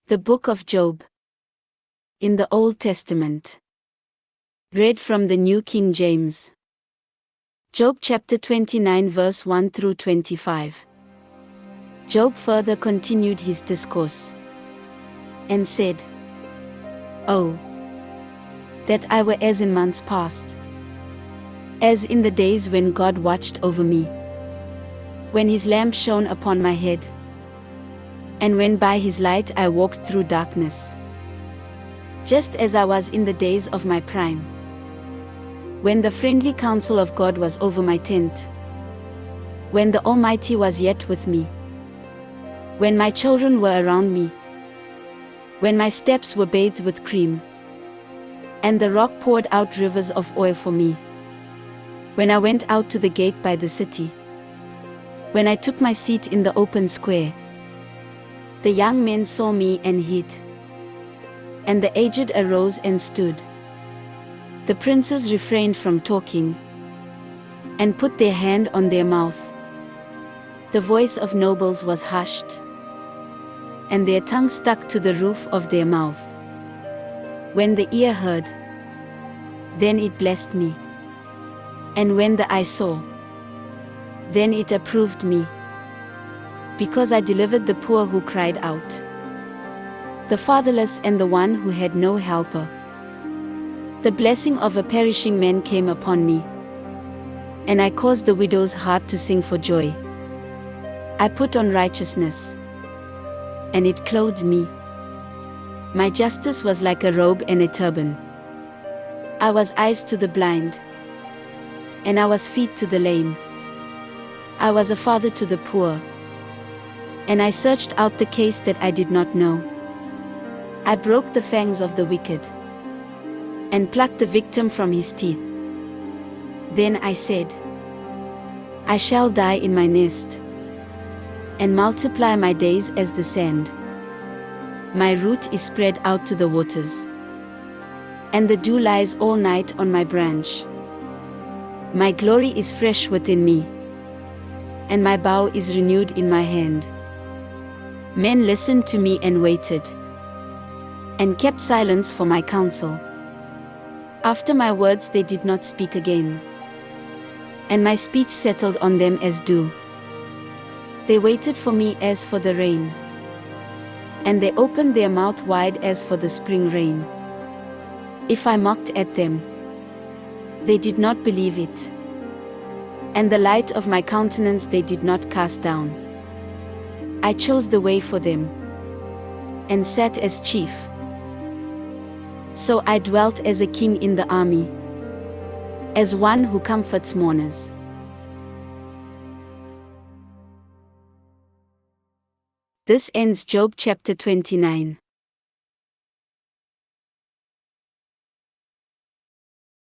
The Book of Job. In the Old Testament. Read from the New King James. Job chapter 29 verse 1 through 25. Job further continued his discourse and said, "Oh, that I were as in months past, as in the days when God watched over me, when his lamp shone upon my head, and when by his light I walked through darkness, just as I was in the days of my prime, when the friendly counsel of God was over my tent, when the Almighty was yet with me, when my children were around me, when my steps were bathed with cream, and the rock poured out rivers of oil for me, when I went out to the gate by the city, when I took my seat in the open square. The young men saw me and hid, and the aged arose and stood. The princes refrained from talking, and put their hand on their mouth. The voice of nobles was hushed, and their tongue stuck to the roof of their mouth. When the ear heard, then it blessed me, and when the eye saw, then it approved me, because I delivered the poor who cried out, the fatherless and the one who had no helper. The blessing of a perishing man came upon me, and I caused the widow's heart to sing for joy. I put on righteousness, and it clothed me. My justice was like a robe and a turban. I was eyes to the blind, and I was feet to the lame. I was a father to the poor, and I searched out the case that I did not know. I broke the fangs of the wicked, and plucked the victim from his teeth. Then I said, I shall die in my nest, and multiply my days as the sand. My root is spread out to the waters, and the dew lies all night on my branch. My glory is fresh within me, and my bow is renewed in my hand. Men listened to me and waited, and kept silence for my counsel. After my words they did not speak again, and my speech settled on them as dew. They waited for me as for the rain, and they opened their mouth wide as for the spring rain. If I mocked at them, they did not believe it, and the light of my countenance they did not cast down. I chose the way for them, and sat as chief. So I dwelt as a king in the army, as one who comforts mourners. This ends Job chapter 29.